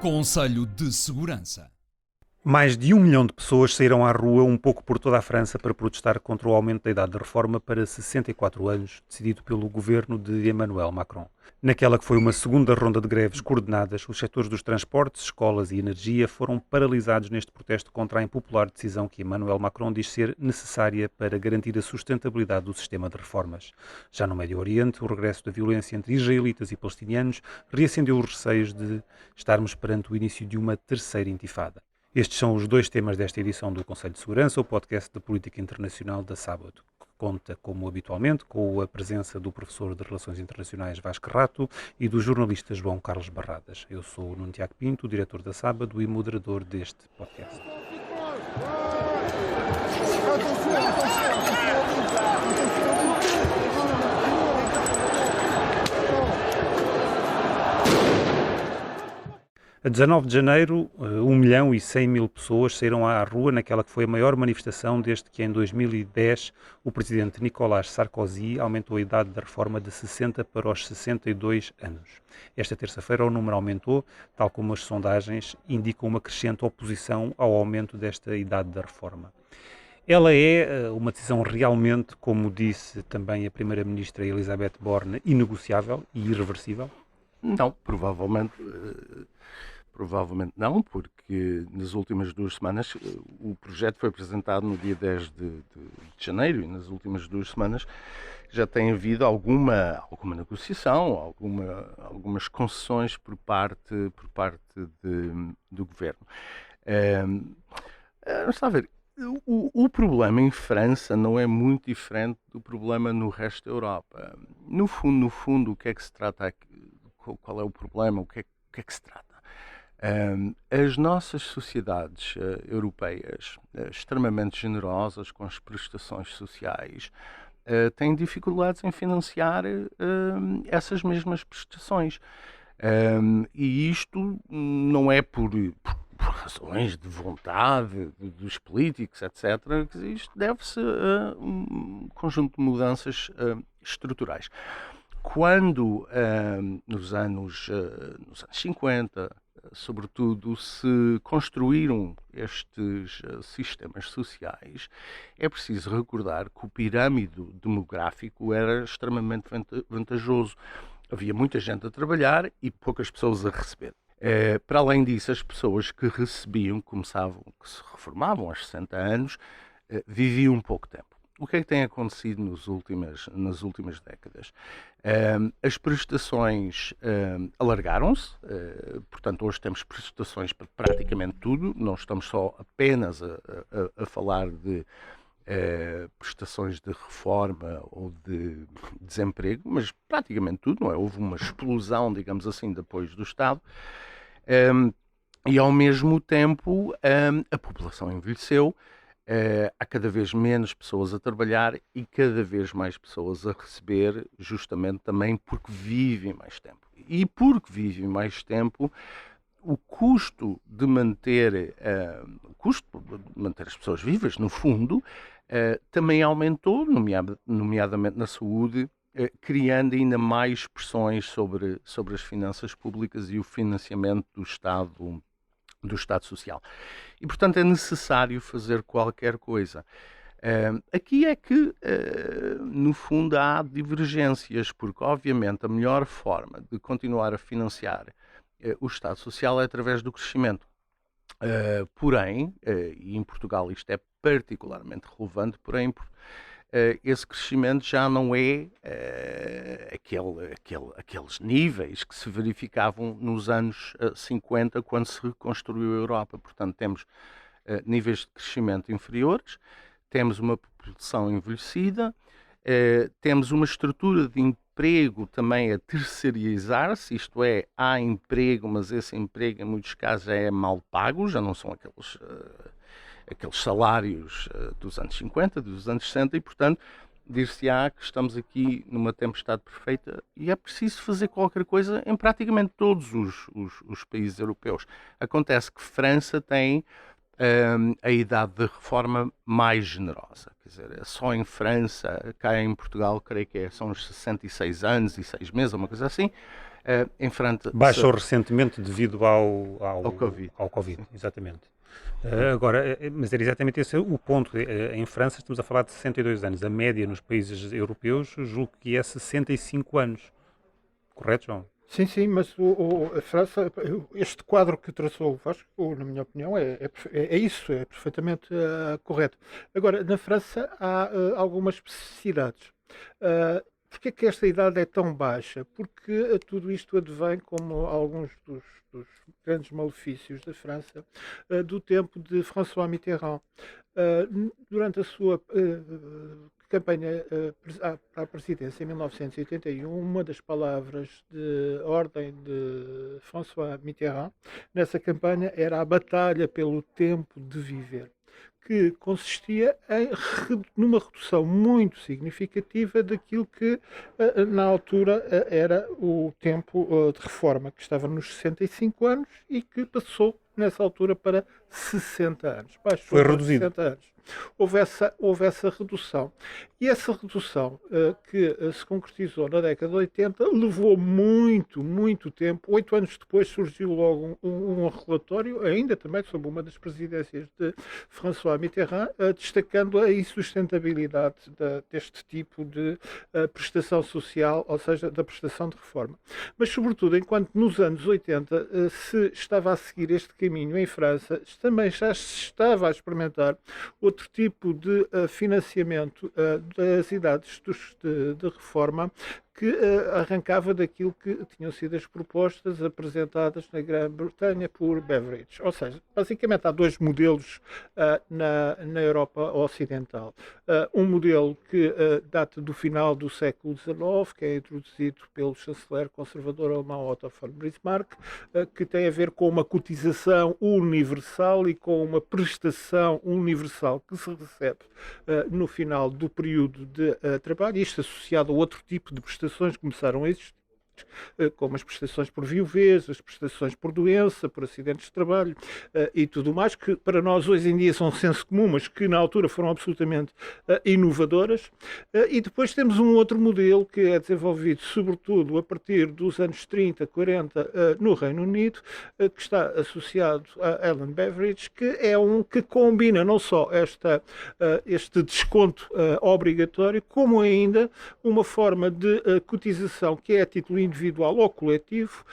Conselho de Segurança. Mais de 1 milhão de pessoas saíram à rua um pouco por toda a França para protestar contra o aumento da idade de reforma para 64 anos, decidido pelo governo de Emmanuel Macron. Naquela que foi uma segunda ronda de greves coordenadas, os setores dos transportes, escolas e energia foram paralisados neste protesto contra a impopular decisão que Emmanuel Macron diz ser necessária para garantir a sustentabilidade do sistema de reformas. Já no Médio Oriente, o regresso da violência entre israelitas e palestinianos reacendeu os receios de estarmos perante o início de uma terceira intifada. Estes são os dois temas desta edição do Conselho de Segurança, o podcast de política internacional da Sábado, que conta, como habitualmente, com a presença do professor de Relações Internacionais Vasco Rato e do jornalista João Carlos Barradas. Eu sou o Nuno Tiago Pinto, diretor da Sábado e moderador deste podcast. A 19 de janeiro, 1 milhão e 100 mil pessoas saíram à rua naquela que foi a maior manifestação desde que, em 2010, o presidente Nicolas Sarkozy aumentou a idade da reforma de 60 para os 62 anos. Esta terça-feira o número aumentou, tal como as sondagens indicam uma crescente oposição ao aumento desta idade da reforma. Ela é uma decisão realmente, como disse também a primeira-ministra Elisabeth Borne, inegociável e irreversível? Não, provavelmente não, porque nas últimas 2 semanas o projeto foi apresentado no dia 10 de janeiro e nas últimas 2 semanas já tem havido alguma negociação, algumas concessões por parte do governo. Está a ver, o problema em França não é muito diferente do problema no resto da Europa. No fundo, o que é que se trata aqui? Qual é o problema? O que é que se trata? As nossas sociedades europeias, extremamente generosas com as prestações sociais, têm dificuldades em financiar essas mesmas prestações. E isto não é por razões de vontade dos políticos, etc. Isto deve-se a um conjunto de mudanças estruturais. Quando nos anos 50, sobretudo, se construíram estes sistemas sociais, é preciso recordar que o pirâmide demográfico era extremamente vantajoso. Havia muita gente a trabalhar e poucas pessoas a receber. Para além disso, as pessoas que recebiam, que se reformavam aos 60 anos, viviam pouco tempo. O que é que tem acontecido nas últimas décadas? As prestações alargaram-se, portanto hoje temos prestações para praticamente tudo, não estamos só apenas a falar de prestações de reforma ou de desemprego, mas praticamente tudo, não é? Houve uma explosão, digamos assim, de apoios do Estado e ao mesmo tempo a população envelheceu. Há cada vez menos pessoas a trabalhar e cada vez mais pessoas a receber, justamente também porque vivem mais tempo. E porque vivem mais tempo, o custo de manter as pessoas vivas, no fundo, também aumentou, nomeadamente na saúde, criando ainda mais pressões sobre as finanças públicas e o financiamento do Estado Social. E, portanto, é necessário fazer qualquer coisa. Aqui é que, no fundo, há divergências, porque, obviamente, a melhor forma de continuar a financiar o Estado Social é através do crescimento. Porém, e em Portugal isto é particularmente relevante, porém, esse crescimento já não é aqueles níveis que se verificavam nos anos 50, quando se reconstruiu a Europa. Portanto, temos níveis de crescimento inferiores, temos uma população envelhecida, temos uma estrutura de emprego também a terceirizar-se, isto é, há emprego, mas esse emprego em muitos casos é mal pago, já não são aqueles salários dos anos 50, dos anos 60 e, portanto, dir-se-á que estamos aqui numa tempestade perfeita e é preciso fazer qualquer coisa em praticamente todos os países europeus. Acontece que França tem a idade de reforma mais generosa. Quer dizer, só em França, cá em Portugal, creio que são uns 66 anos e 6 meses, uma coisa assim. Em França... Baixou recentemente devido Ao Covid. ao Covid, exatamente. Agora, mas era exatamente esse o ponto. Em França estamos a falar de 62 anos. A média nos países europeus julgo que é 65 anos. Correto, João? Sim, sim, mas a França, este quadro que traçou o Vasco, na minha opinião, é isso, é perfeitamente correto. Agora, na França há algumas especificidades. Porquê é que esta idade é tão baixa? Porque tudo isto advém, como alguns dos grandes malefícios da França, do tempo de François Mitterrand. Durante a sua campanha para a presidência em 1981, uma das palavras de ordem de François Mitterrand nessa campanha era a batalha pelo tempo de viver, que consistia numa redução muito significativa daquilo que na altura era o tempo de reforma, que estava nos 65 anos e que passou nessa altura para 60 anos. Baixou Foi para reduzido. 60 anos. Houve essa redução. E essa redução que se concretizou na década de 80 levou muito, muito tempo. 8 anos depois surgiu logo um relatório, ainda também sobre uma das presidências de François Mitterrand, destacando a insustentabilidade deste tipo de prestação social, ou seja, da prestação de reforma. Mas, sobretudo, enquanto nos anos 80 se estava a seguir este caminho em França, também já se estava a experimentar outro tipo de financiamento das idades de reforma que arrancava daquilo que tinham sido as propostas apresentadas na Grã-Bretanha por Beveridge. Ou seja, basicamente há dois modelos na Europa Ocidental. Um modelo que data do final do século XIX, que é introduzido pelo chanceler conservador alemão Otto von Bismarck, que tem a ver com uma cotização universal e com uma prestação universal que se recebe no final do período de trabalho, isto associado a outro tipo de prestações que começaram a existir, como as prestações por viuvez, as prestações por doença, por acidentes de trabalho e tudo mais, que para nós hoje em dia são senso comum, mas que na altura foram absolutamente inovadoras. E depois temos um outro modelo que é desenvolvido sobretudo a partir dos anos 30, 40 no Reino Unido, que está associado a Ellen Beveridge, que é que combina não só este desconto obrigatório, como ainda uma forma de cotização que é a título individual ou coletivo,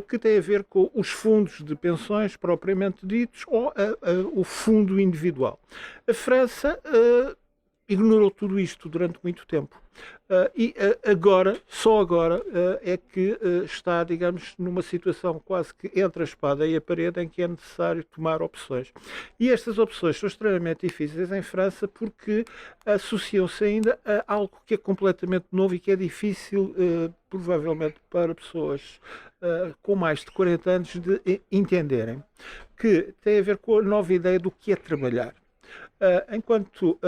que tem a ver com os fundos de pensões propriamente ditos ou o fundo individual. A França ignorou tudo isto durante muito tempo. Só agora, é que está, digamos, numa situação quase que entre a espada e a parede em que é necessário tomar opções. E estas opções são extremamente difíceis em França porque associam-se ainda a algo que é completamente novo e que é difícil, provavelmente, para pessoas com mais de 40 anos de entenderem, que tem a ver com a nova ideia do que é trabalhar. Enquanto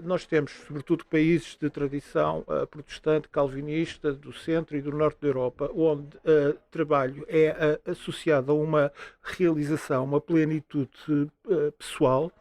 nós temos, sobretudo, países de tradição protestante, calvinista, do centro e do norte da Europa, onde trabalho é associado a uma realização, uma plenitude pessoal,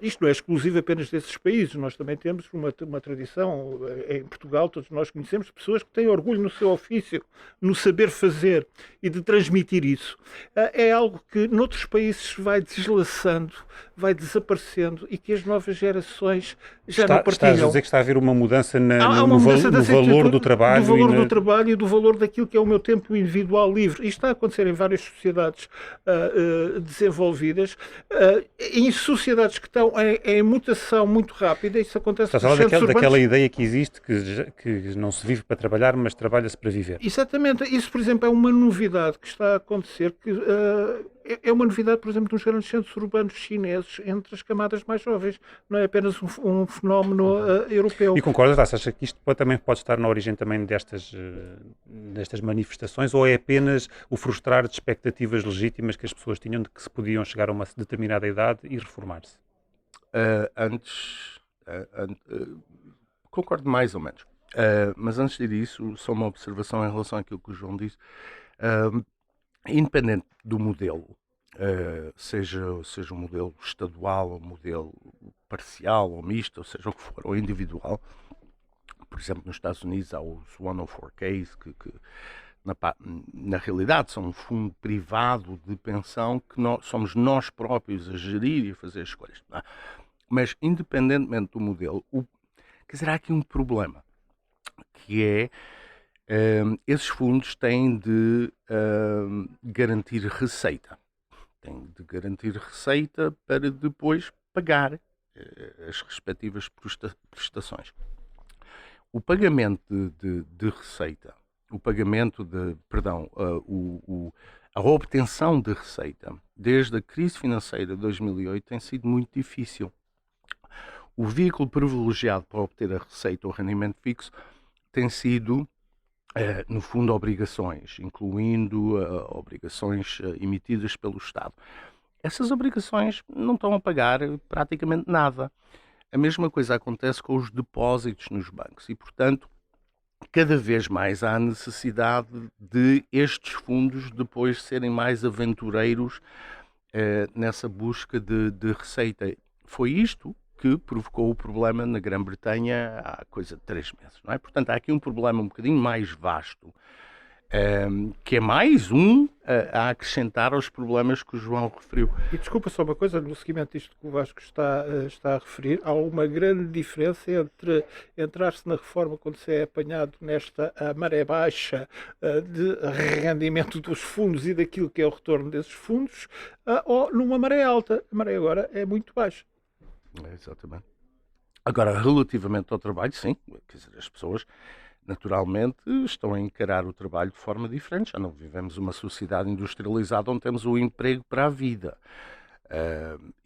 isto não é exclusivo apenas desses países, nós também temos uma tradição, em Portugal todos nós conhecemos pessoas que têm orgulho no seu ofício, no saber fazer e de transmitir isso. É algo que noutros países vai deslaçando, vai desaparecendo e que as novas gerações já não partilham. Estás a dizer que está a haver uma mudança Há uma mudança no valor do trabalho. Do valor do trabalho e do valor daquilo que é o meu tempo individual livre. Isto está a acontecer em várias sociedades desenvolvidas, em sociedades que estão em mutação muito rápida. Isso acontece Estás a falar daquela ideia que existe, que não se vive para trabalhar, mas trabalha-se para viver. Exatamente. Isso, por exemplo, é uma novidade que está a acontecer, que é uma novidade, por exemplo, nos grandes centros urbanos chineses, entre as camadas mais jovens. Não é apenas um fenómeno europeu. E concordas, achas que isto também pode estar na origem também destas manifestações, ou é apenas o frustrar de expectativas legítimas que as pessoas tinham de que se podiam chegar a uma determinada idade e reformar-se? Concordo mais ou menos. Mas antes disso, só uma observação em relação àquilo que o João disse. Independente do modelo, seja um modelo estadual, ou um modelo parcial, ou misto, ou seja o que for, ou individual, por exemplo, nos Estados Unidos há os 104Ks, que na realidade, são um fundo privado de pensão que somos nós próprios a gerir e a fazer escolhas. Não é? Mas, independentemente do modelo, quer dizer, há aqui um problema, que é esses fundos têm de garantir receita. Têm de garantir receita para depois pagar as respectivas prestações. O pagamento de receita, o pagamento de, perdão, a obtenção de receita desde a crise financeira de 2008 tem sido muito difícil. O veículo privilegiado para obter a receita ou rendimento fixo tem sido, no fundo, obrigações, incluindo obrigações emitidas pelo Estado. Essas obrigações não estão a pagar praticamente nada. A mesma coisa acontece com os depósitos nos bancos e, portanto, cada vez mais há a necessidade de estes fundos depois serem mais aventureiros nessa busca de receita. Foi isto que provocou o problema na Grã-Bretanha há coisa de 3 meses, não é? Portanto, há aqui um problema um bocadinho mais vasto, que é mais a acrescentar aos problemas que o João referiu. E desculpa só uma coisa, no seguimento disto que o Vasco está a referir, há uma grande diferença entre entrar-se na reforma quando se é apanhado nesta maré baixa de rendimento dos fundos e daquilo que é o retorno desses fundos, ou numa maré alta. A maré agora é muito baixa. Exatamente. Agora, relativamente ao trabalho, sim, quer dizer, as pessoas naturalmente estão a encarar o trabalho de forma diferente. Já não vivemos uma sociedade industrializada onde temos o emprego para a vida.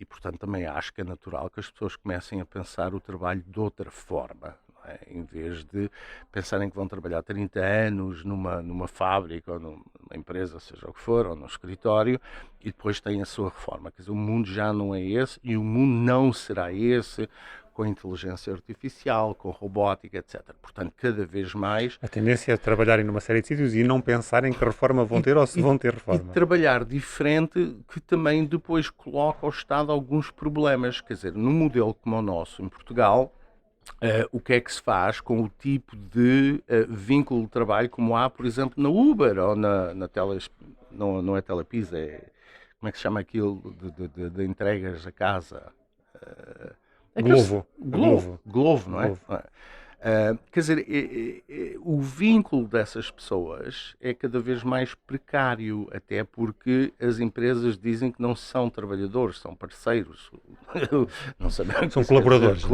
E, portanto, também acho que é natural que as pessoas comecem a pensar o trabalho de outra forma. Não é? Em vez de pensarem que vão trabalhar 30 anos numa fábrica ou numa empresa, seja o que for, ou num escritório, e depois têm a sua reforma. Quer dizer, o mundo já não é esse e o mundo não será esse com inteligência artificial, com robótica, etc. Portanto, cada vez mais... A tendência é trabalharem numa série de sítios e não pensarem que reforma vão ter ou se vão ter reforma. E trabalhar diferente, que também depois coloca ao Estado alguns problemas. Quer dizer, num modelo como o nosso, em Portugal, o que é que se faz com o tipo de vínculo de trabalho como há, por exemplo, na Uber ou na não é Telepisa, como é que se chama aquilo de entregas a casa? Glovo, não é? Glovo. Quer dizer, o vínculo dessas pessoas é cada vez mais precário, até porque as empresas dizem que não são trabalhadores, são parceiros. Não sabemos. São colaboradores.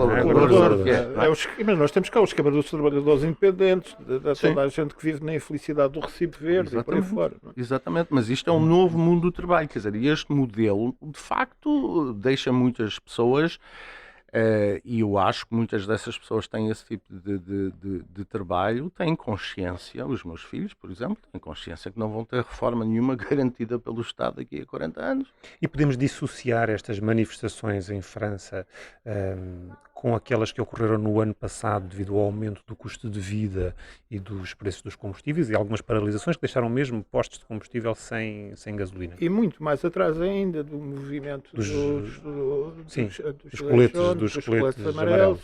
Mas nós temos cá os trabalhadores independentes, toda a gente que vive na infelicidade do recibo verde. Exatamente. E por aí fora. Não é? Exatamente, mas isto é um novo mundo do trabalho. Quer dizer, e este modelo, de facto, deixa muitas pessoas... e eu acho que muitas dessas pessoas têm esse tipo de trabalho, têm consciência, os meus filhos, por exemplo, têm consciência que não vão ter reforma nenhuma garantida pelo Estado daqui a 40 anos. E podemos dissociar estas manifestações em França com aquelas que ocorreram no ano passado devido ao aumento do custo de vida e dos preços dos combustíveis e algumas paralisações que deixaram mesmo postos de combustível sem gasolina. E muito mais atrás ainda do movimento dos coletes amarelos.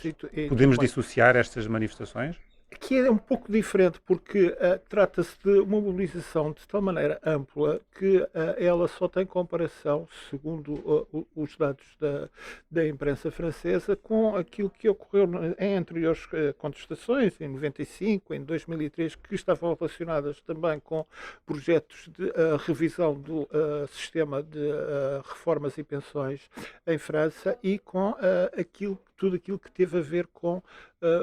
Podemos dissociar estas manifestações? Que é um pouco diferente, porque trata-se de uma mobilização de tal maneira ampla que ela só tem comparação, segundo os dados da imprensa francesa, com aquilo que ocorreu em anteriores contestações, em 95, em 2003, que estavam relacionadas também com projetos de revisão do sistema de reformas e pensões em França e com tudo aquilo que teve a ver com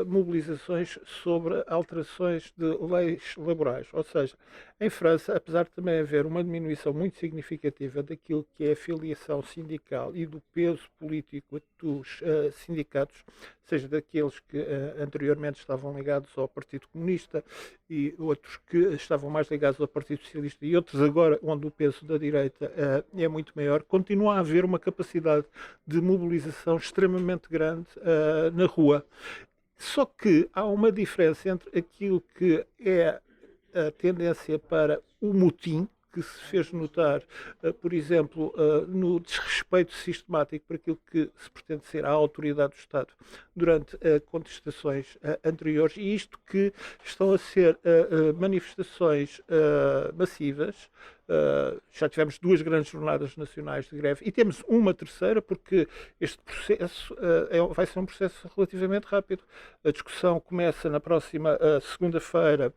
mobilizações sobre alterações de leis laborais. Ou seja, em França, apesar de também haver uma diminuição muito significativa daquilo que é a filiação sindical e do peso político dos sindicatos, seja daqueles que anteriormente estavam ligados ao Partido Comunista e outros que estavam mais ligados ao Partido Socialista e outros agora onde o peso da direita é muito maior, continua a haver uma capacidade de mobilização extremamente grande na rua. Só que há uma diferença entre aquilo que é a tendência para o motim, que se fez notar, por exemplo, no desrespeito sistemático por aquilo que se pretende ser a autoridade do Estado durante contestações anteriores, e isto que estão a ser manifestações massivas. Já tivemos 2 grandes jornadas nacionais de greve e temos uma terceira, porque este processo vai ser um processo relativamente rápido. A discussão começa na próxima segunda-feira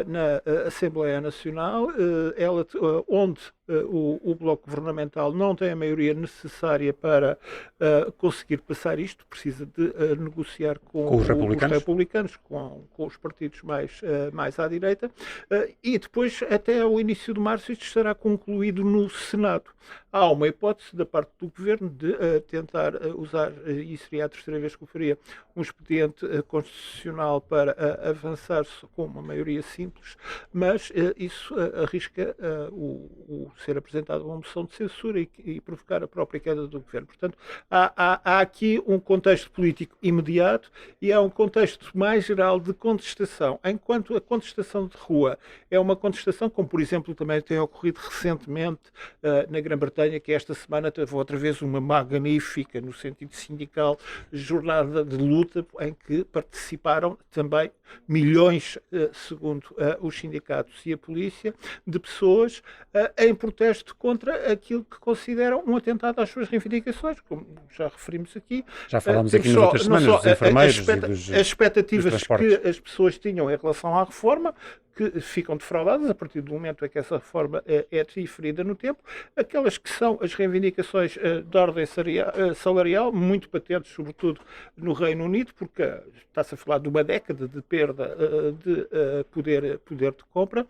na Assembleia Nacional, onde o Bloco Governamental não tem a maioria necessária para conseguir passar isto, precisa de negociar com os republicanos, com os partidos mais à direita, e depois, até o início de março, isto estará concluído no Senado. Há uma hipótese da parte do Governo de tentar usar, e seria a terceira vez que o faria, um expediente constitucional para avançar-se com uma maioria simples, mas isso arrisca o ser apresentada uma moção de censura e provocar a própria queda do Governo. Portanto, há aqui um contexto político imediato e há um contexto mais geral de contestação. Enquanto a contestação de rua é uma contestação, como por exemplo também tem ocorrido recentemente na Grã-Bretanha, que esta semana teve outra vez uma magnífica, no sentido sindical, jornada de luta em que participaram também milhões, segundo os sindicatos e a polícia, de pessoas em protesto contra aquilo que consideram um atentado às suas reivindicações, como já referimos aqui. Já falámos aqui nas outras semanas dos enfermeiros e dos as expectativas transportes que as pessoas tinham em relação à reforma, que ficam defraudadas a partir do momento em que essa reforma é diferida no tempo, aquelas que são as reivindicações de ordem salarial, muito patentes, sobretudo no Reino Unido, porque está-se a falar de uma década de perda de poder de compra.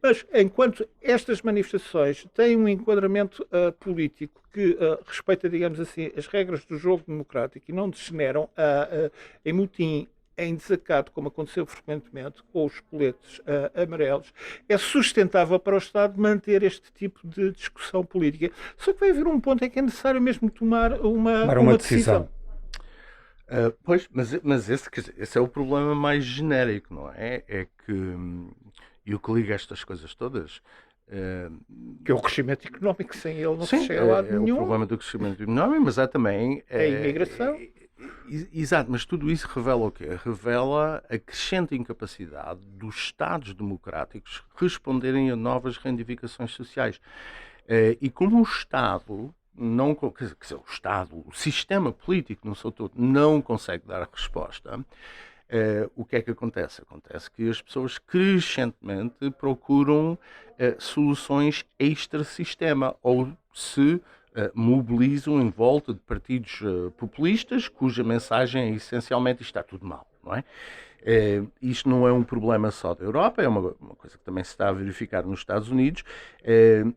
Mas, enquanto estas manifestações têm um enquadramento político que respeita, digamos assim, as regras do jogo democrático e não degeneram em motim, em desacato, como aconteceu frequentemente com os coletes amarelos, é sustentável para o Estado manter este tipo de discussão política. Só que vai haver um ponto em que é necessário mesmo tomar uma decisão. Pois, mas esse é o problema mais genérico, não é? É que, e o que liga estas coisas todas... que é o crescimento económico, sem ele não se chega a lado nenhum. É o problema do crescimento económico, mas há também... a imigração. Exato, mas tudo isso revela o quê? Revela a crescente incapacidade dos Estados democráticos responderem a novas reivindicações sociais. E como o Estado... quer dizer, o Estado, o sistema político no seu todo não consegue dar a resposta, o que é que acontece? Acontece que as pessoas crescentemente procuram soluções extra-sistema ou se mobilizam em volta de partidos populistas cuja mensagem é essencialmente isto está tudo mal, não é? Isto não é um problema só da Europa, é uma coisa que também se está a verificar nos Estados Unidos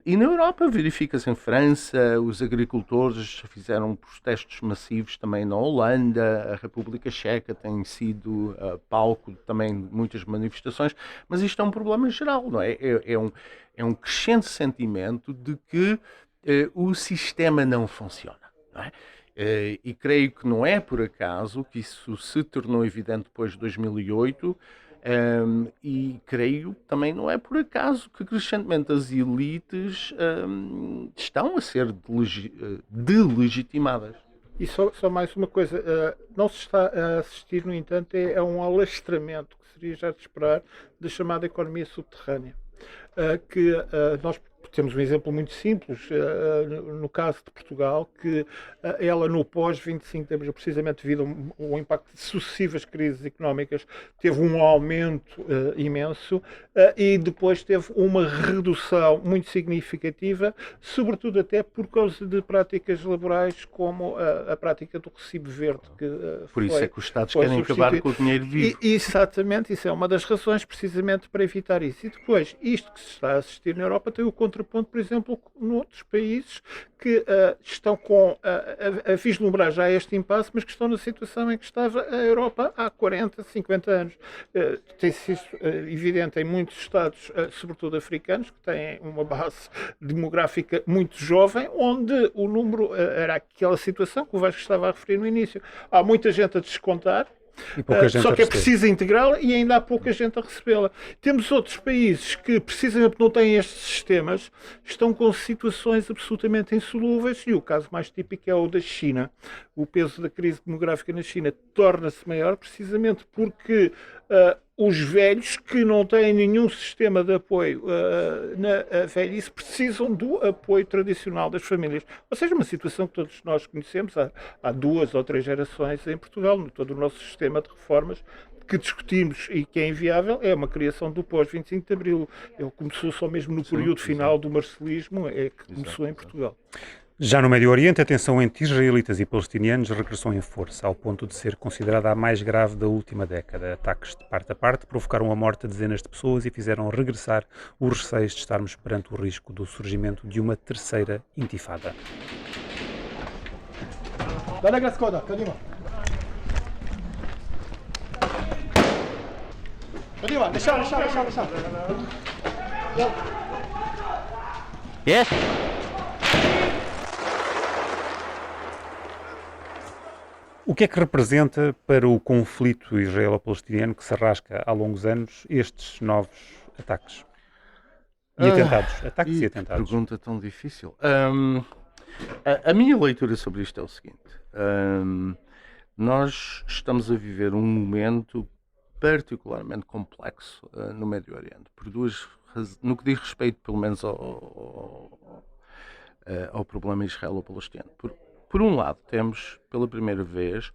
e na Europa verifica-se em França, os agricultores fizeram protestos massivos também na Holanda, a República Checa tem sido palco também de muitas manifestações, mas isto é um problema geral, não é? É um crescente sentimento de que o sistema não funciona, não é? E creio que não é por acaso que isso se tornou evidente depois de 2008 e creio que também não é por acaso que crescentemente as elites estão a ser delegitimadas. E só mais uma coisa, não se está a assistir, no entanto, a um alastramento que seria já de esperar da chamada economia subterrânea, que nós temos um exemplo muito simples, no caso de Portugal, que ela no pós-25 de abril, precisamente devido ao impacto de sucessivas crises económicas, teve um aumento imenso e depois teve uma redução muito significativa, sobretudo até por causa de práticas laborais como a prática do recibo verde. Por isso é que os Estados querem acabar com o dinheiro vivo. Exatamente, isso é uma das razões precisamente para evitar isso. E depois, isto que se está a assistir na Europa tem o contraponto, por exemplo, noutros países que estão a vislumbrar já este impasse, mas que estão na situação em que estava a Europa há 40, 50 anos. Tem sido evidente em muitos Estados, sobretudo africanos, que têm uma base demográfica muito jovem, onde o número era aquela situação que o Vasco estava a referir no início. Há muita gente a descontar, E pouca gente só a que é receber. preciso integrá-la e ainda há pouca gente a recebê-la. Temos outros países que, precisamente não têm estes sistemas, estão com situações absolutamente insolúveis, e o caso mais típico é o da China. O peso da crise demográfica na China torna-se maior precisamente porque os velhos que não têm nenhum sistema de apoio na velhice precisam do apoio tradicional das famílias. Ou seja, uma situação que todos nós conhecemos há 2 ou 3 gerações em Portugal, no todo o nosso sistema de reformas que discutimos e que é inviável, é uma criação do pós-25 de Abril. Ele começou só mesmo no período final do marcelismo, é que começou em Portugal. Já no Médio Oriente, a tensão entre israelitas e palestinianos regressou em força, ao ponto de ser considerada a mais grave da última década. Ataques de parte a parte provocaram a morte de dezenas de pessoas e fizeram regressar os receios de estarmos perante o risco do surgimento de uma terceira intifada. Yes? O que é que representa para o conflito israelo-palestiniano que se arrasca há longos anos estes novos ataques? E atentados. Ataques e atentados. Pergunta tão difícil. A minha leitura sobre isto é o seguinte. Nós estamos a viver um momento particularmente complexo no Médio Oriente, por no que diz respeito, pelo menos, ao problema israelo-palestiniano. Por um lado, temos, pela primeira vez,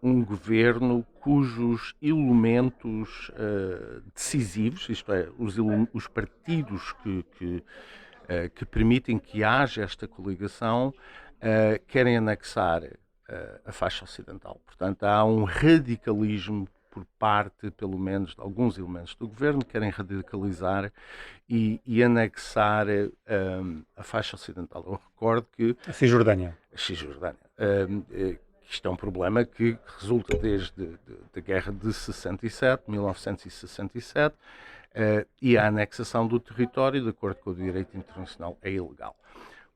um governo cujos elementos decisivos, isto é, os partidos que permitem que haja esta coligação, querem anexar a faixa ocidental. Portanto, há um radicalismo por parte, pelo menos, de alguns elementos do governo, que querem radicalizar e anexar a faixa ocidental. Eu recordo que... A Cisjordânia. Isto é um problema que resulta desde a guerra de 1967, e a anexação do território, de acordo com o direito internacional, é ilegal.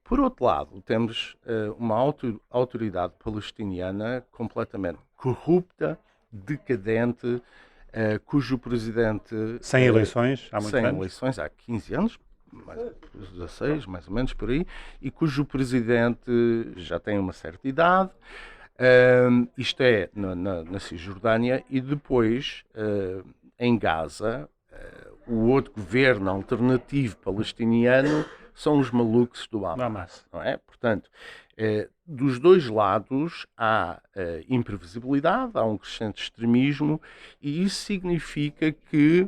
Por outro lado, temos uma autoridade palestiniana completamente corrupta, decadente, cujo presidente... Sem eleições, há muitos anos. Sem eleições, há 15 anos, 16, mais ou menos por aí, e cujo presidente já tem uma certa idade, isto é, na Cisjordânia, e depois, em Gaza, o outro governo alternativo palestiniano são os malucos do Hamas, não é? Portanto, dos dois lados há imprevisibilidade, há um crescente extremismo, e isso significa que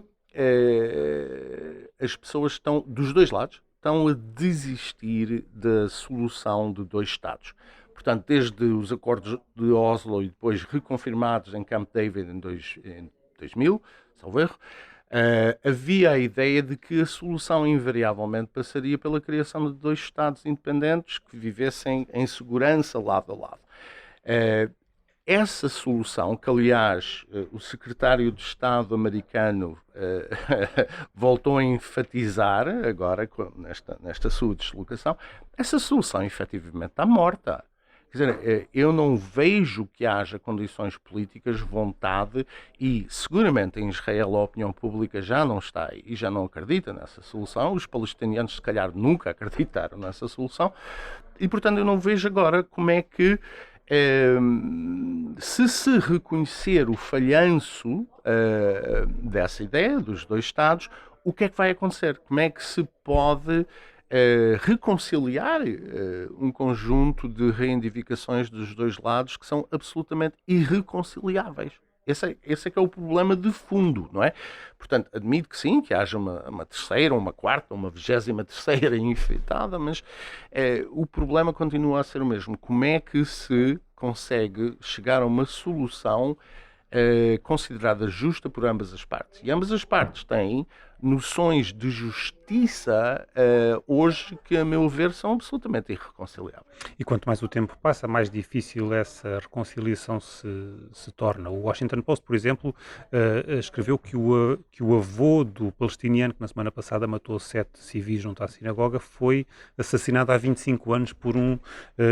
as pessoas estão, dos dois lados, estão a desistir da solução de 2 Estados. Portanto, desde os acordos de Oslo e depois reconfirmados em Camp David em 2000, salvo erro, havia a ideia de que a solução invariavelmente passaria pela criação de 2 Estados independentes que vivessem em segurança lado a lado. Essa solução, que aliás o secretário de Estado americano voltou a enfatizar agora nesta sua deslocação, essa solução efetivamente está morta. Quer dizer, eu não vejo que haja condições políticas, vontade, e seguramente em Israel a opinião pública já não está e já não acredita nessa solução. Os palestinianos se calhar nunca acreditaram nessa solução, e portanto eu não vejo agora como é que se reconhecer o falhanço dessa ideia dos 2 Estados, o que é que vai acontecer? Como é que se pode reconciliar um conjunto de reivindicações dos 2 lados que são absolutamente irreconciliáveis? Esse é que é o problema de fundo, não é? Portanto, admito que sim, que haja uma terceira, uma quarta, uma 23ª infectada, mas o problema continua a ser o mesmo. Como é que se consegue chegar a uma solução considerada justa por ambas as partes? E ambas as partes têm noções de justiça hoje que, a meu ver, são absolutamente irreconciliáveis. E quanto mais o tempo passa, mais difícil essa reconciliação se torna. O Washington Post, por exemplo, escreveu que o avô do palestiniano que na semana passada matou 7 civis junto à sinagoga foi assassinado há 25 anos por um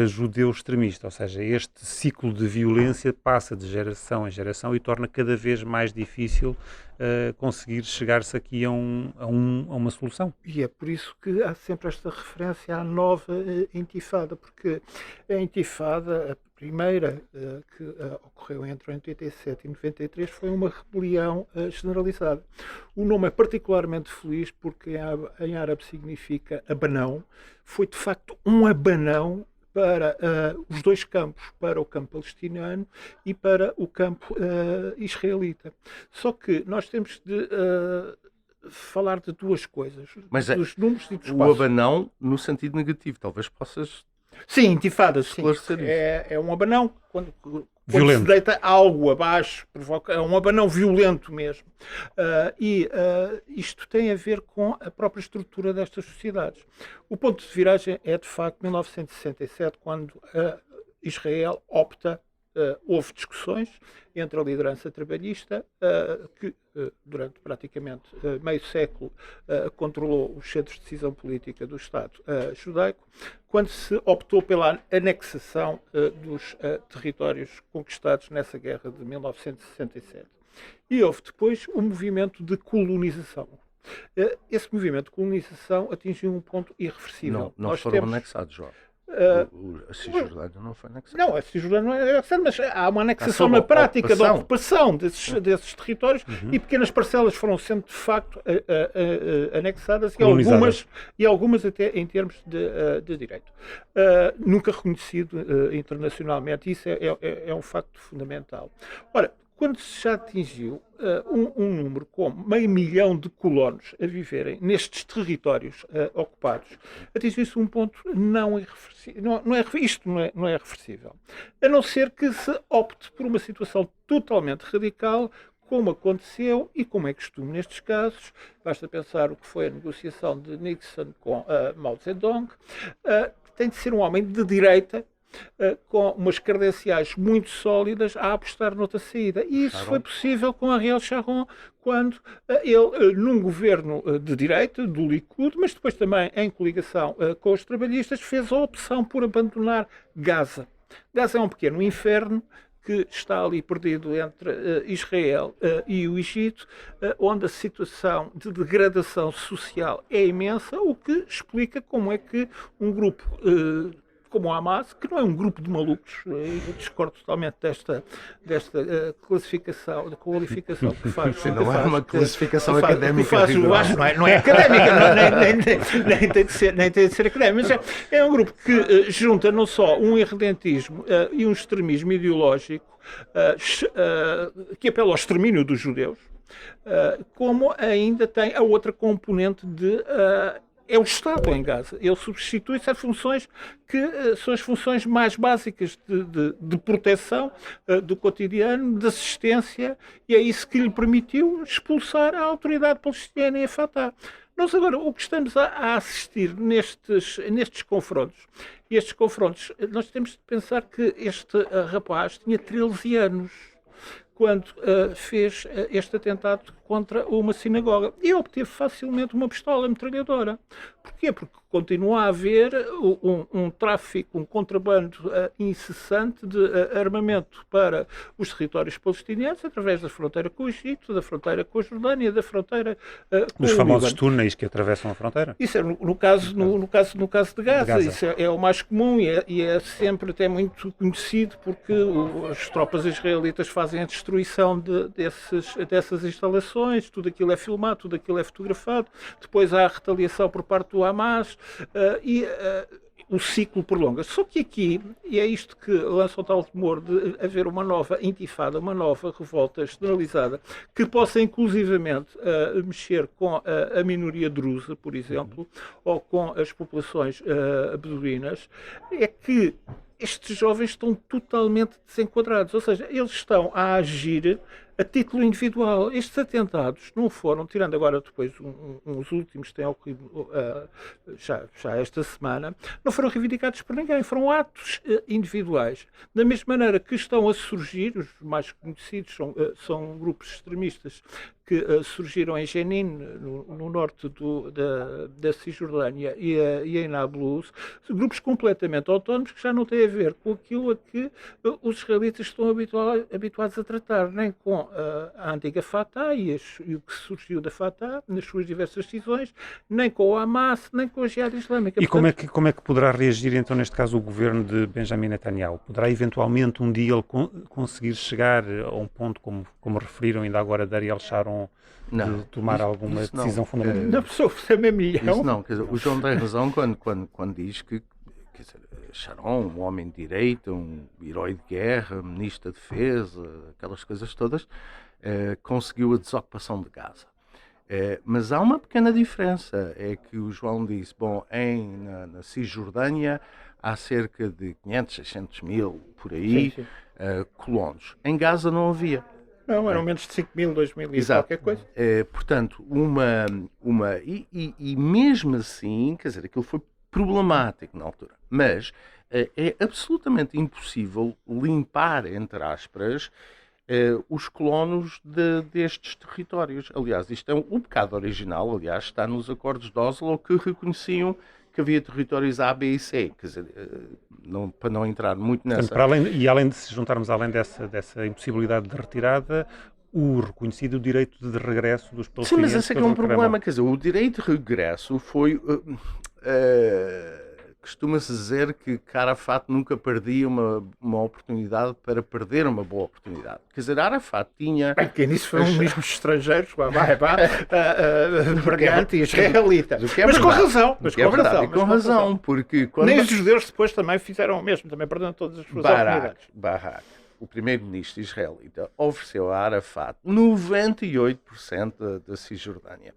judeu extremista. Ou seja, este ciclo de violência passa de geração em geração e torna cada vez mais difícil conseguir chegar-se aqui a uma solução. E é por isso que há sempre esta referência à nova intifada, porque a intifada, a primeira que ocorreu entre 87 e 93, foi uma rebelião generalizada. O nome é particularmente feliz porque em árabe significa abanão. Foi de facto um abanão para os dois campos, para o campo palestiniano e para o campo israelita. Só que nós temos de falar de duas coisas, Mas dos números e dos o passos. abanão no sentido negativo, talvez possas Sim, intifada, sim. esclarecer isso. É um abanão quando Violento. se deita algo abaixo, provoca, é um abanão violento mesmo. Isto tem a ver com a própria estrutura destas sociedades. O ponto de viragem é, de facto, 1967, quando Israel opta, houve discussões entre a liderança trabalhista, que durante praticamente meio século controlou os centros de decisão política do Estado judaico, quando se optou pela anexação dos territórios conquistados nessa guerra de 1967. E houve depois um movimento de colonização. Esse movimento de colonização atingiu um ponto irreversível. Não Nós foram temos, anexados, João. A Cisjordânia não foi anexada. não, a Cisjordânia não é anexada, mas há uma anexação sobre na prática ocupação. da ocupação desses territórios e pequenas parcelas foram sendo de facto anexadas Colonizadas. e algumas até em termos de direito. Nunca reconhecido internacionalmente, isso é um facto fundamental. Ora, quando se já atingiu um número como 500 mil de colonos a viverem nestes territórios ocupados, atingiu-se um ponto não irreversível. Isto não é reversível. A não ser que se opte por uma situação totalmente radical, como aconteceu e como é costume nestes casos. Basta pensar o que foi a negociação de Nixon com Mao Zedong. Tem de ser um homem de direita, com umas credenciais muito sólidas a apostar noutra saída. E isso foi possível com Ariel Sharon, quando ele, num governo de direita, do Likud, mas depois também em coligação com os trabalhistas, fez a opção por abandonar Gaza. Gaza é um pequeno inferno que está ali perdido entre Israel e o Egito, onde a situação de degradação social é imensa, o que explica como é que um grupo como o Hamas, que não é um grupo de malucos, eu discordo totalmente desta qualificação que faz. Não é uma classificação académica. Não é académica, nem tem de ser académica, mas é um grupo que junta não só um irredentismo e um extremismo ideológico que apela ao extermínio dos judeus, como ainda tem a outra componente de é o Estado em Gaza. Ele substitui-se a funções que são as funções mais básicas de proteção do cotidiano, de assistência, e é isso que lhe permitiu expulsar a autoridade palestiniana e a Fatah. Nós agora, o que estamos a assistir nestes confrontos, e estes confrontos, nós temos de pensar que este rapaz tinha 13 anos quando fez este atentado contra uma sinagoga. E obteve facilmente uma pistola metralhadora. Porquê? Porque continua a haver um tráfico, um contrabando incessante de armamento para os territórios palestinianos, através da fronteira com o Egito, da fronteira com a Jordânia, da fronteira com Dos o famosos Líbano. túneis que atravessam a fronteira. Isso é no caso de Gaza. Isso é o mais comum e é sempre até muito conhecido, porque as tropas israelitas fazem a destruição dessas instalações, tudo aquilo é filmado, tudo aquilo é fotografado, depois há a retaliação por parte do Hamas o ciclo prolonga-se. Só que aqui, e é isto que lança o tal temor de haver uma nova intifada, uma nova revolta generalizada, que possa inclusivamente mexer com a minoria drusa, por exemplo, ou com as populações beduínas, é que estes jovens estão totalmente desenquadrados, ou seja, eles estão a agir a título individual. Estes atentados não foram, tirando agora depois uns últimos que têm ocorrido já esta semana, não foram reivindicados por ninguém, foram atos individuais. Da mesma maneira que estão a surgir, os mais conhecidos são grupos extremistas que surgiram em Jenin, no norte da Cisjordânia, e em Nablus, grupos completamente autónomos que já não têm a ver com aquilo a que os israelitas estão habituados a tratar, nem com a antiga Fatah e o que surgiu da Fatah nas suas diversas decisões, nem com o Hamas, nem com a Jihad Islâmica. E como é que poderá reagir, então, neste caso, o governo de Benjamin Netanyahu? Poderá, eventualmente, um dia ele conseguir chegar a um ponto, como referiram ainda agora, de Ariel Sharon, de tomar alguma decisão fundamental? Não, pessoa é meio milhão. Isso não, quer dizer, o João tem razão quando diz que, quer dizer, Sharon, um homem de direita, um herói de guerra, ministro da Defesa, aquelas coisas todas, conseguiu a desocupação de Gaza. Mas há uma pequena diferença, é que o João disse, bom, na Cisjordânia há cerca de 500, 600 mil, por aí, Sim. colonos. Em Gaza não havia. Não, eram menos de 5 mil, 2 mil e qualquer coisa. Portanto, e mesmo assim, quer dizer, aquilo foi problemático na altura, mas é absolutamente impossível limpar, entre aspas, os colonos destes territórios. Aliás, isto é o pecado original, aliás, está nos acordos de Oslo que reconheciam que havia territórios A, B e C, quer dizer, para não entrar muito nessa... Portanto, além de se juntarmos além dessa impossibilidade de retirada, o reconhecido direito de regresso dos palestinianos... Sim, mas esse é que é um problema, quer dizer, o direito de regresso foi... Costuma-se dizer que Arafat nunca perdia uma oportunidade para perder uma boa oportunidade. Quer dizer, Arafat tinha... Quem disse foram mesmo estrangeiros, Bergante e israelitas. Mas com razão. Mas com razão, porque... Nem os judeus depois também fizeram o mesmo, também perderam todas as suas oportunidades. Barak, o primeiro-ministro israelita, ofereceu a Arafat 98% da Cisjordânia.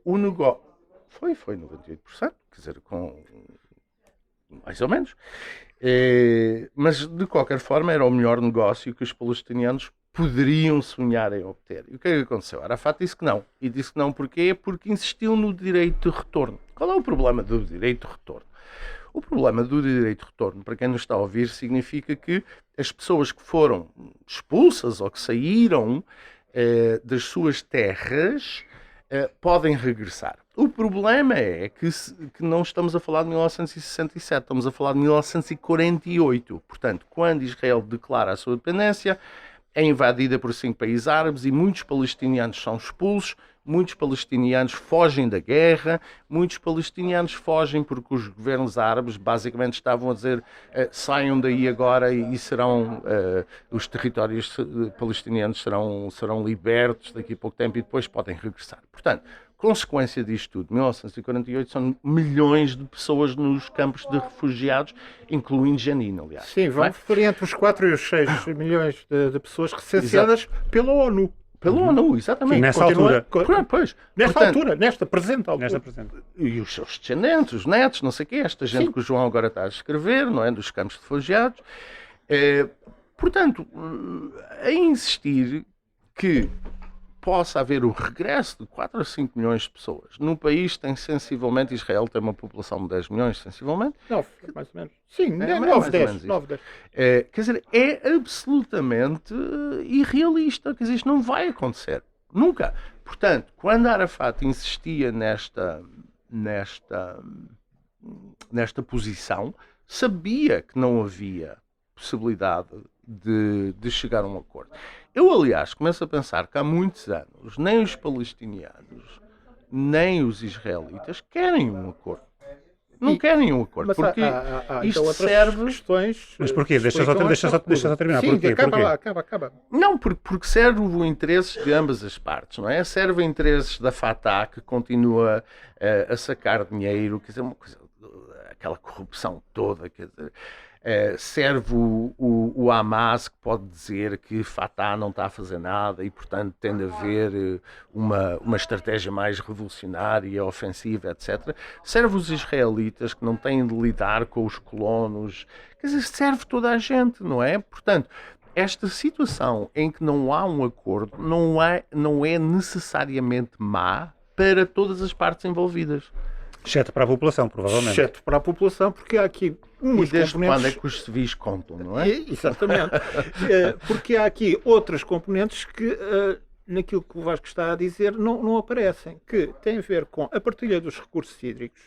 O negócio... Foi 98%, quer dizer, com mais ou menos. Mas, de qualquer forma, era o melhor negócio que os palestinianos poderiam sonhar em obter. E o que é que aconteceu? Arafat disse que não. E disse que não porquê? Porque insistiu no direito de retorno. Qual é o problema do direito de retorno? O problema do direito de retorno, para quem nos está a ouvir, significa que as pessoas que foram expulsas ou que saíram das suas terras podem regressar. O problema é que não estamos a falar de 1967, estamos a falar de 1948. Portanto, quando Israel declara a sua independência, é invadida por 5 países árabes e muitos palestinianos são expulsos, muitos palestinianos fogem da guerra, muitos palestinianos fogem porque os governos árabes basicamente estavam a dizer saiam daí agora e serão os territórios palestinianos serão libertos daqui a pouco tempo e depois podem regressar. Portanto, consequência disto tudo, 1948 são milhões de pessoas nos campos de refugiados, incluindo Jenin, aliás. Sim, vão referir entre os 4 e os 6 milhões de pessoas recenseadas pela ONU. Pela ONU, exatamente. Sim, nessa altura. Nesta presente altura. E os seus descendentes, os netos, não sei o quê, esta gente que o João agora está a escrever, não é? Dos campos de refugiados. Portanto, a insistir que possa haver o regresso de 4 a 5 milhões de pessoas. Num país tem sensivelmente, Israel tem uma população de 10 milhões, sensivelmente. 9, mais ou menos. Sim, 9, 10. Quer dizer, é absolutamente irrealista. Quer dizer, isto não vai acontecer. Nunca. Portanto, quando Arafat insistia nesta posição, sabia que não havia possibilidade de chegar a um acordo. Eu, aliás, começo a pensar que há muitos anos nem os palestinianos nem os israelitas querem um acordo. Não querem um acordo, porque isto serve... questões... Mas porquê? Deixa só terminar. Sim, porquê? acaba. Não, porque serve o interesses de ambas as partes, não é? Serve o interesses da Fatah, que continua a sacar dinheiro, quer dizer, uma coisa, aquela corrupção toda, quer dizer... serve o Hamas, que pode dizer que Fatah não está a fazer nada e, portanto, tem de haver uma estratégia mais revolucionária, ofensiva, etc. Serve os israelitas, que não têm de lidar com os colonos. Quer dizer, serve toda a gente, não é? Portanto, esta situação em que não há um acordo não é necessariamente má para todas as partes envolvidas. Exceto para a população, provavelmente. Exceto para a população, porque há aqui umas E desde componentes... quando é que os civis contam, não é? Exatamente. Porque há aqui outras componentes que, naquilo que o Vasco está a dizer, não aparecem, que têm a ver com a partilha dos recursos hídricos.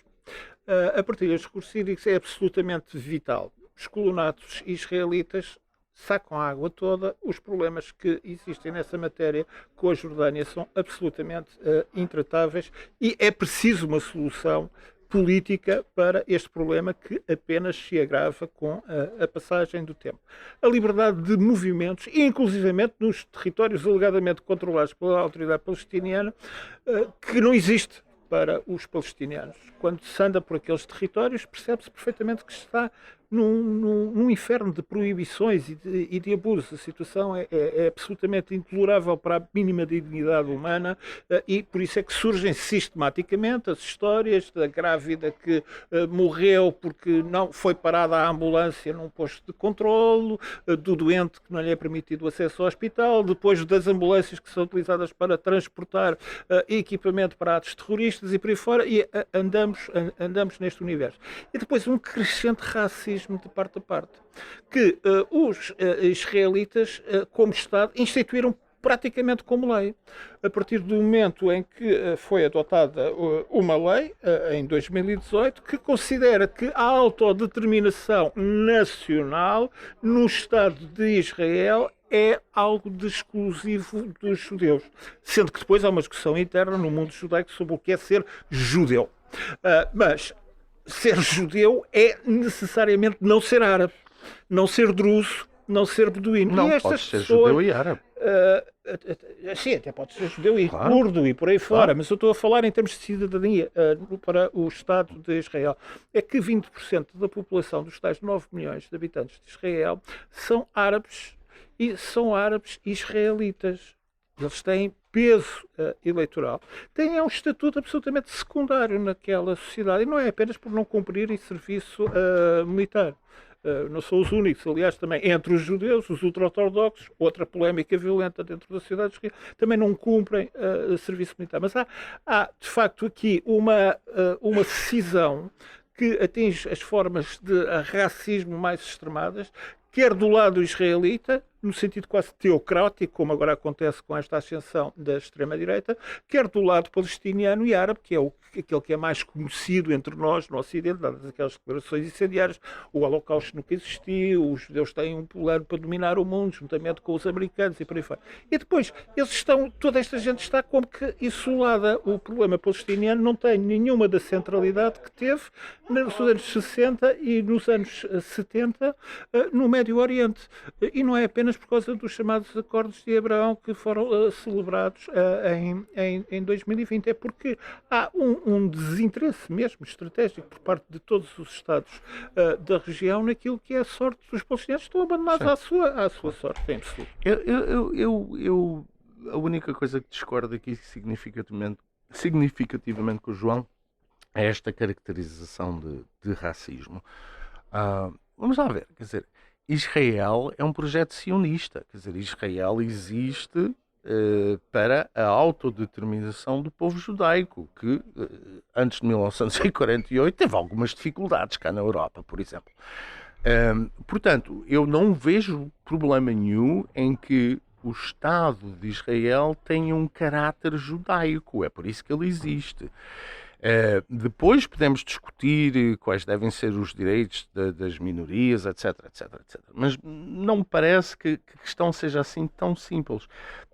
A partilha dos recursos hídricos é absolutamente vital. Os colonatos israelitas sacam a água toda. Os problemas que existem nessa matéria com a Jordânia são absolutamente intratáveis e é preciso uma solução política para este problema que apenas se agrava com a passagem do tempo. A liberdade de movimentos, inclusivamente nos territórios alegadamente controlados pela autoridade palestiniana, que não existe para os palestinianos. Quando se anda por aqueles territórios, percebe-se perfeitamente que se está num inferno de proibições e de abusos. A situação é absolutamente intolerável para a mínima dignidade humana e por isso é que surgem sistematicamente as histórias da grávida que morreu porque não foi parada a ambulância num posto de controlo, do doente que não lhe é permitido acesso ao hospital, depois das ambulâncias que são utilizadas para transportar equipamento para atos terroristas e por aí fora, e andamos neste universo. E depois um crescente racismo de parte a parte, que os israelitas, como Estado, instituíram praticamente como lei. A partir do momento em que foi adotada uma lei, em 2018, que considera que a autodeterminação nacional no Estado de Israel é algo de exclusivo dos judeus. Sendo que depois há uma discussão interna no mundo judaico sobre o que é ser judeu. Mas ser judeu é necessariamente não ser árabe, não ser druso, não ser beduíno. Não, pode ser judeu e árabe. Sim, até pode ser judeu e Claro. curdo e por aí fora, Claro. mas eu estou a falar em termos de cidadania para o Estado de Israel. É que 20% da população dos tais 9 milhões de habitantes de Israel são árabes e são árabes israelitas. Eles têm peso eleitoral. Têm um estatuto absolutamente secundário naquela sociedade e não é apenas por não cumprirem serviço militar. Não são os únicos, aliás, também entre os judeus, os ultra-ortodoxos, outra polémica violenta dentro da sociedade de Israel, também não cumprem serviço militar. Mas há, de facto, aqui uma cisão que atinge as formas de racismo mais extremadas, quer do lado israelita, no sentido quase teocrático, como agora acontece com esta ascensão da extrema-direita, quer do lado palestiniano e árabe, que é aquele que é mais conhecido entre nós no Ocidente, dadas aquelas declarações incendiárias. O Holocausto nunca existiu, os judeus têm um plano para dominar o mundo, juntamente com os americanos e por aí fora. E depois, toda esta gente está como que isolada. O problema palestiniano não tem nenhuma da centralidade que teve nos anos 60 e nos anos 70 no Médio Oriente. E não é apenas por causa dos chamados Acordos de Abraão que foram celebrados em 2020. É porque há um desinteresse mesmo estratégico por parte de todos os Estados da região naquilo que é a sorte dos palestinianos. Estão abandonados à sua sorte, em absoluto. A única coisa que discordo aqui significativamente com o João é esta caracterização de racismo. Vamos lá ver, quer dizer, Israel é um projeto sionista, quer dizer, Israel existe para a autodeterminação do povo judaico, que antes de 1948 teve algumas dificuldades cá na Europa, por exemplo. Portanto, eu não vejo problema nenhum em que o Estado de Israel tenha um caráter judaico, é por isso que ele existe. Depois podemos discutir quais devem ser os direitos das minorias, etc, etc, etc. Mas não me parece que a questão seja assim tão simples.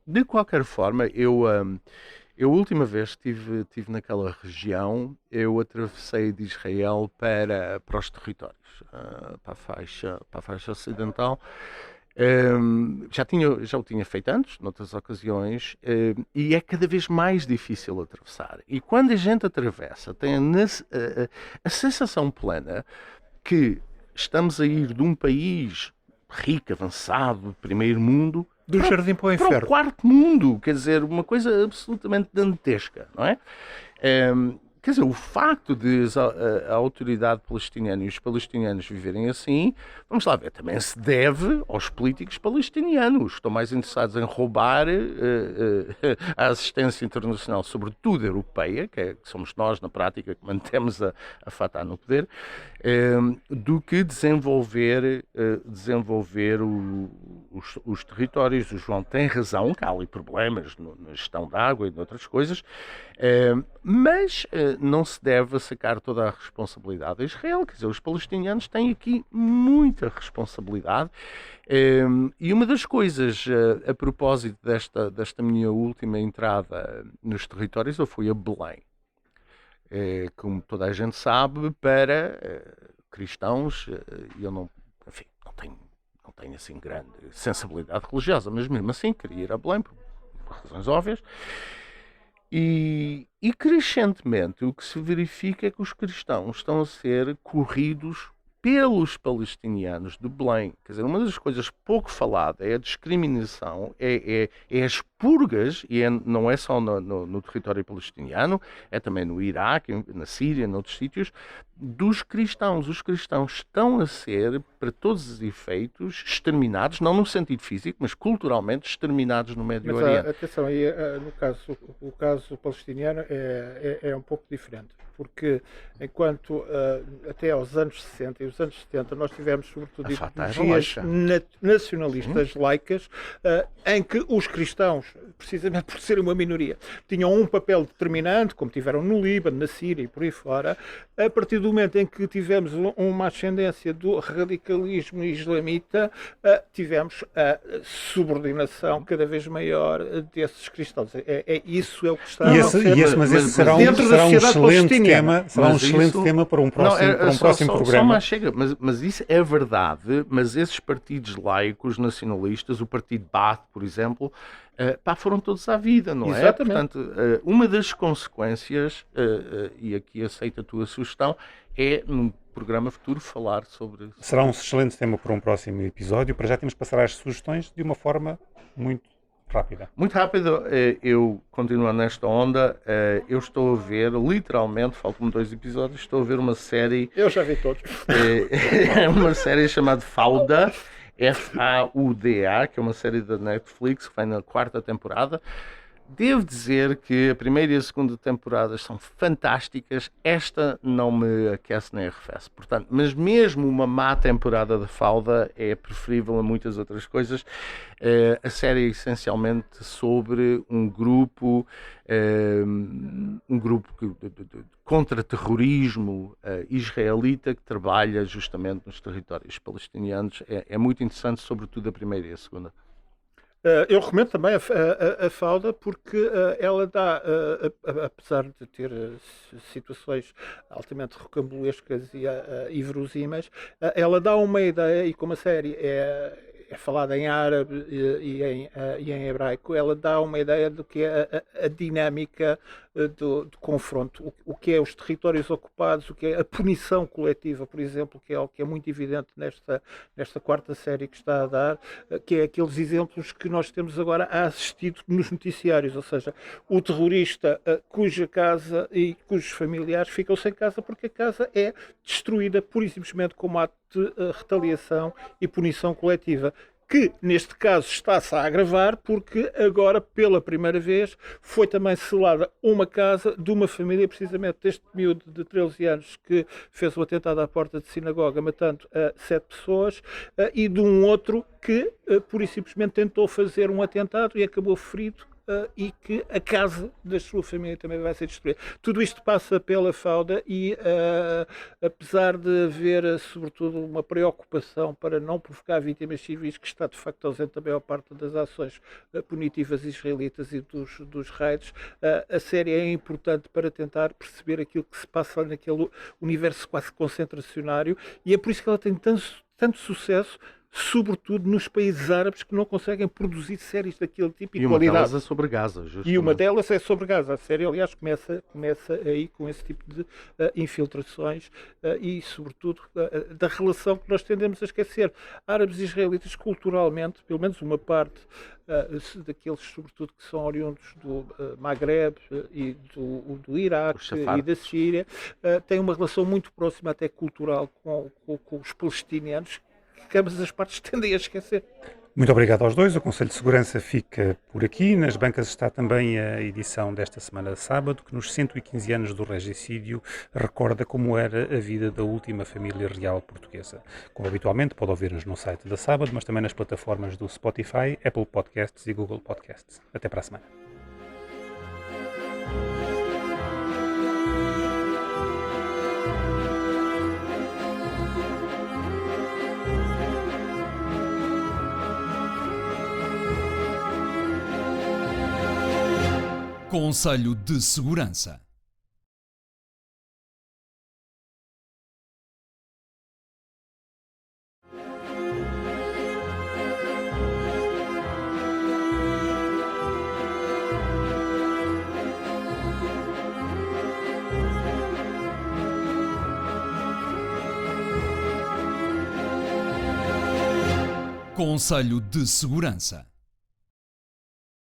De qualquer forma, eu a última vez que estive naquela região, eu atravessei de Israel para os territórios, para a faixa ocidental. Já o tinha feito antes, noutras ocasiões, e é cada vez mais difícil atravessar. E quando a gente atravessa, tem a sensação plena que estamos a ir de um país rico, avançado, primeiro mundo, Do jardim para o para o inferno. quarto mundo, quer dizer, uma coisa absolutamente dantesca, não é? quer dizer, o facto de a autoridade palestiniana e os palestinianos viverem assim, vamos lá ver, também se deve aos políticos palestinianos, que estão mais interessados em roubar a assistência internacional, sobretudo europeia, que somos nós, na prática, que mantemos a Fatah no poder, do que desenvolver os territórios. O João tem razão, que há ali problemas na gestão da água e de outras coisas, mas não se deve sacar toda a responsabilidade a Israel. Quer dizer, os palestinianos têm aqui muita responsabilidade. E uma das coisas, a propósito desta minha última entrada nos territórios, eu fui a Belém. Como toda a gente sabe, para cristãos, eu não tenho assim grande sensibilidade religiosa, mas mesmo assim queria ir a Belém por razões óbvias. E crescentemente o que se verifica é que os cristãos estão a ser corridos pelos palestinianos de Belém. Quer dizer, uma das coisas pouco falada é a discriminação, é as purgas, e não é só no território palestiniano, é também no Iraque, na Síria, noutros sítios, dos cristãos. Os cristãos estão a ser, para todos os efeitos, exterminados, não no sentido físico, mas culturalmente exterminados no Médio Oriente. Atenção, aí, o caso palestiniano é um pouco diferente, porque enquanto até aos anos 60 e os anos 70 nós tivemos sobretudo ideologias nacionalistas laicas, em que os cristãos, precisamente por serem uma minoria, tinham um papel determinante, como tiveram no Líbano, na Síria e por aí fora. A partir do momento em que tivemos uma ascendência do radicalismo islamita, tivemos a subordinação cada vez maior desses cristãos. Isso é o que está a acontecer. Mas esse será um excelente tema para um próximo programa. Mas isso é verdade, mas esses partidos laicos, nacionalistas, o partido Baath, por exemplo, foram todos à vida, não é? Exatamente. Portanto, uma das consequências, e aqui aceito a tua sugestão, é num programa futuro falar sobre... Será um excelente tema para um próximo episódio. Para já temos que passar às sugestões de uma forma muito rápida. Muito rápido, eu continuando nesta onda, eu estou a ver, literalmente, faltam-me 2 episódios, estou a ver uma série... Eu já vi todos. Uma série chamada Fauda, F-A-U-D-A, que é uma série da Netflix, que vai na 4ª temporada. Devo dizer que a primeira e a segunda temporadas são fantásticas. Esta não me aquece nem arrefece. Portanto, mas mesmo uma má temporada de Fauda é preferível a muitas outras coisas. A série é essencialmente sobre um grupo de contra-terrorismo israelita que trabalha justamente nos territórios palestinianos. É muito interessante, sobretudo a primeira e a segunda. Eu recomendo também a Fauda, porque ela dá, apesar de ter situações altamente rocambolescas e verosímeis, ela dá uma ideia, e como a série é falada em árabe e em hebraico, ela dá uma ideia do que é a dinâmica do confronto, o que é os territórios ocupados, o que é a punição coletiva, por exemplo, que é algo que é muito evidente nesta 4ª série que está a dar, que é aqueles exemplos que nós temos agora a assistir nos noticiários, ou seja, o terrorista cuja casa e cujos familiares ficam sem casa porque a casa é destruída pura e simplesmente como ato de retaliação e punição coletiva, que neste caso está-se a agravar porque agora, pela primeira vez, foi também selada uma casa de uma família, precisamente deste miúdo de 13 anos que fez o atentado à porta de sinagoga, matando 7 pessoas, e de um outro que, pura e simplesmente, tentou fazer um atentado e acabou ferido, e que a casa da sua família também vai ser destruída. Tudo isto passa pela Fauda e, apesar de haver, sobretudo, uma preocupação para não provocar vítimas civis, que está de facto ausente da maior parte das ações punitivas israelitas e dos raids, a série é importante para tentar perceber aquilo que se passa naquele universo quase concentracionário, e é por isso que ela tem tanto sucesso, sobretudo nos países árabes que não conseguem produzir séries daquele tipo E uma delas é sobre Gaza, justamente. E uma delas é sobre Gaza. A série, aliás, começa aí com esse tipo de infiltrações e, sobretudo, da relação que nós tendemos a esquecer. Árabes e israelitas, culturalmente, pelo menos uma parte daqueles, sobretudo, que são oriundos do Magreb e do Iraque e da Síria, têm uma relação muito próxima, até cultural, com os palestinianos, que ambas as partes tendem a esquecer. Muito obrigado aos dois. O Conselho de Segurança fica por aqui. Nas bancas está também a edição desta semana de sábado, que nos 115 anos do regicídio recorda como era a vida da última família real portuguesa. Como habitualmente, pode ouvir-nos no site da Sábado, mas também nas plataformas do Spotify, Apple Podcasts e Google Podcasts. Até para a semana. Conselho de Segurança. Conselho de Segurança.